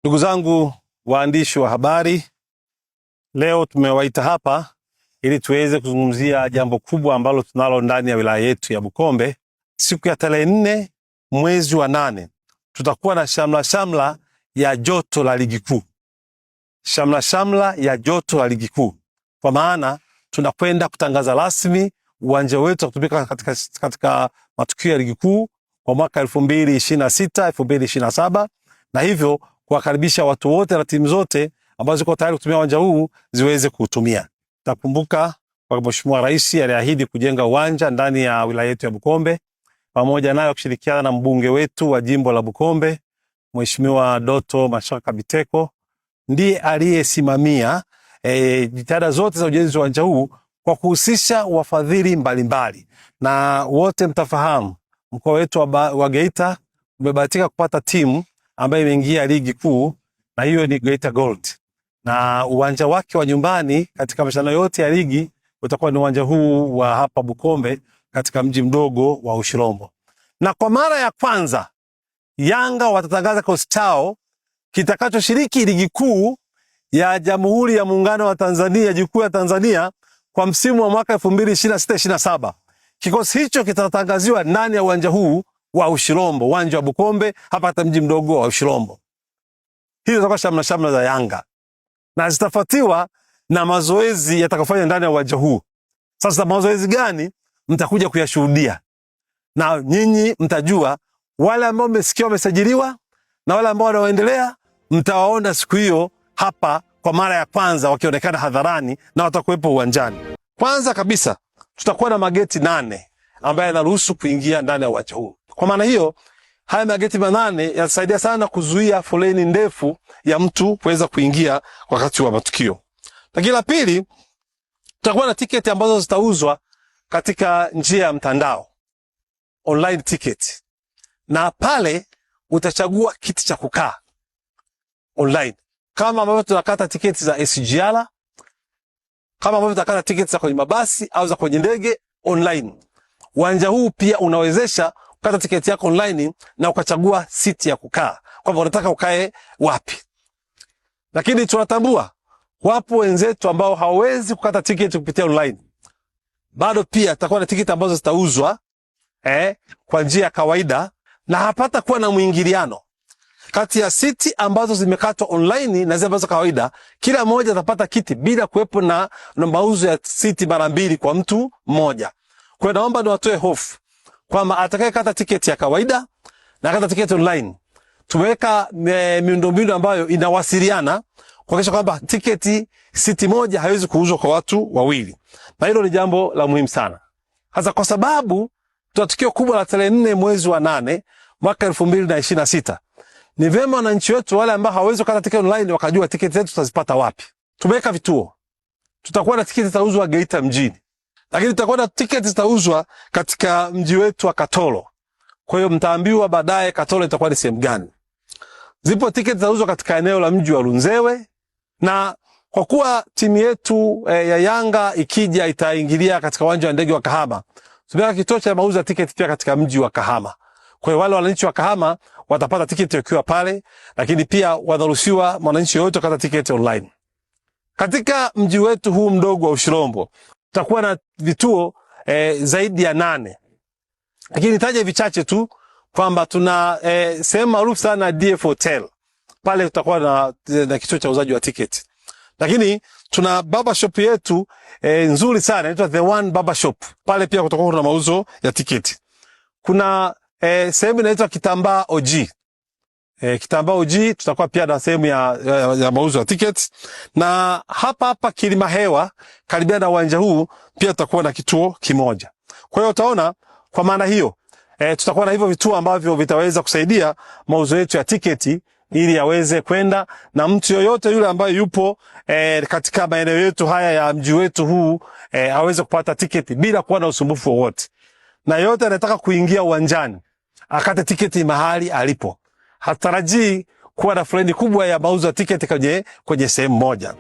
Ndugu zangu waandishi wa habari, leo tumewaita hapa ili tuweze kuzungumzia jambo kubwa ambalo tunalo ndani ya wilaya yetu ya Bukombe. Siku ya tarehe 4 mwezi wa 8 tutakuwa na shamla ya joto la ligi kuu. Shamla ya joto la ligi kuu. Kwa maana tunakwenda kutangaza rasmi uwanja wetu kutumika katika matukio ya ligi kuu kwa mwaka 2026 2027, na hivyo kuwakaribisha watu wote na timu zote ambazo ziko tayari kutumia uwanja huu ziweze kuutumia. Takumbuka kwa Mheshimiwa Rais aliahidi kujenga uwanja ndani ya wilaya yetu ya Bukombe, pamoja nayo kushirikiana na mbunge wetu wa jimbo la Bukombe Mheshimiwa Doto Mashaka Biteko, ndiye aliyesimamia jitihada zote za ujenzi wa uwanja huu kwa kuhusisha wafadhili mbalimbali. Na wote mtafahamu mkoa wetu wa Geita umebahatika kupata timu ambayo imeingia ligi kuu, na hiyo ni Geita Gold. Na uwanja wake wa nyumbani katika mashindano yote ya ligi utakuwa ni uwanja huu wa hapa Bukombe katika mji mdogo wa Ushirombo. Na kwa mara ya kwanza Yanga watatangaza kikosi chao kitakachoshiriki ligi kuu ya Jamhuri ya Muungano wa Tanzania, ligi kuu ya Tanzania kwa msimu wa mwaka 2026-27. Kikosi hicho kitatangaziwa ndani ya uwanja huu wa Ushirombo, uwanja wa Bukombe hapa katika mji mdogo wa Ushirombo. Hizo zitakuwa shamla za Yanga, na zitafuatiwa na mazoezi yatakayofanywa ndani ya uwanja huu. Sasa mazoezi gani mtakuja kuyashuhudia, na nyinyi mtajua. Wale ambao mmesikia wamesajiliwa na wale ambao wanaendelea mtawaona siku hiyo hapa kwa mara ya kwanza wakionekana hadharani na watakuwepo uwanjani. Kwanza kabisa tutakuwa na mageti 8 ambayo yanaruhusu kuingia ndani ya uwanja huu. Kwa maana hiyo haya mageti 8 yanasaidia sana kuzuia foleni ndefu ya mtu kuweza kuingia wakati wa matukio. Lakini la pili, tutakuwa na tiketi ambazo zitauzwa katika njia ya mtandao, online ticket. Na pale utachagua kiti cha kukaa online, kama ambavyo tunakata tiketi za SGR, kama ambavyo tunakata tiketi za kwenye mabasi au za kwenye ndege online. Uwanja huu pia unawezesha kukata tiketi yako online na ukachagua siti ya kukaa, kwamba unataka ukae wapi. Lakini tunatambua wapo wenzetu ambao hawawezi kukata tiketi kupitia online. Bado pia tutakuwa na tiketi ambazo zitauzwa kwa njia ya kawaida, na hapata kuwa na mwingiliano kati ya siti ambazo zimekatwa online na zile ambazo kawaida. Kila mmoja atapata kiti bila kuwepo na mauzo ya siti mara mbili kwa mtu mmoja. Kwa hiyo naomba niwatoe hofu kwamba atakayekata tiketi ya kawaida na kata tiketi online, tumeweka miundombinu ambayo inawasiliana kuhakikisha kwamba tiketi siti moja haiwezi kuuzwa kwa watu wawili. Na hilo ni jambo la muhimu sana, hasa kwa sababu tuna tukio kubwa la tarehe 4 mwezi wa 8 mwaka 2026. Ni vyema wananchi wetu wale ambao hawawezi kukata tiketi online wakajua tiketi zetu tutazipata wapi. Tumeweka vituo. Tutakuwa na tiketi zitauzwa Geita mjini, lakini tutakuwa na tiketi zitauzwa katika mji wetu wa Katoro. Kwa hiyo mtaambiwa baadaye Katoro itakuwa ni sehemu gani. Zipo tiketi zitauzwa katika eneo la mji wa Runzewe, na kwa kuwa timu yetu ya Yanga ikija itaingilia katika uwanja wa ndege wa Kahama, tumeweka kituo cha mauzo ya tiketi pia katika mji wa Kahama. Kwa hiyo wale wananchi wa Kahama watapata tiketi wakiwa pale, lakini pia wanaruhusiwa mwananchi yote kukata tiketi online. Katika mji wetu huu mdogo wa Ushirombo tutakuwa na vituo zaidi ya 8. Lakini nitaje vichache tu kwamba tuna sehemu maarufu sana DF Hotel. Pale tutakuwa na kituo cha uzaji wa tiketi. Lakini tuna barber shop yetu nzuri sana inaitwa The One Barber Shop. Pale pia kutakuwa na mauzo ya tiketi. Kuna sehemu inaitwa Kitambaa OG. Kitambaa OG tutakuwa pia na sehemu ya mauzo ya tiketi. Na hapa Kilima Hewa karibia na uwanja huu pia tutakuwa na kituo kimoja. Kwa hiyo utaona kwa maana hiyo tutakuwa na hivyo vituo ambavyo vitaweza kusaidia mauzo yetu ya tiketi ili yaweze kwenda, na mtu yoyote yule ambaye yupo katika maeneo yetu haya ya mji wetu huu aweze kupata tiketi bila kuwa na usumbufu wowote. Na yote anataka kuingia uwanjani akate tiketi mahali alipo. Hatarajii kuwa na foleni kubwa ya mauzo ya tiketi kwenye sehemu moja.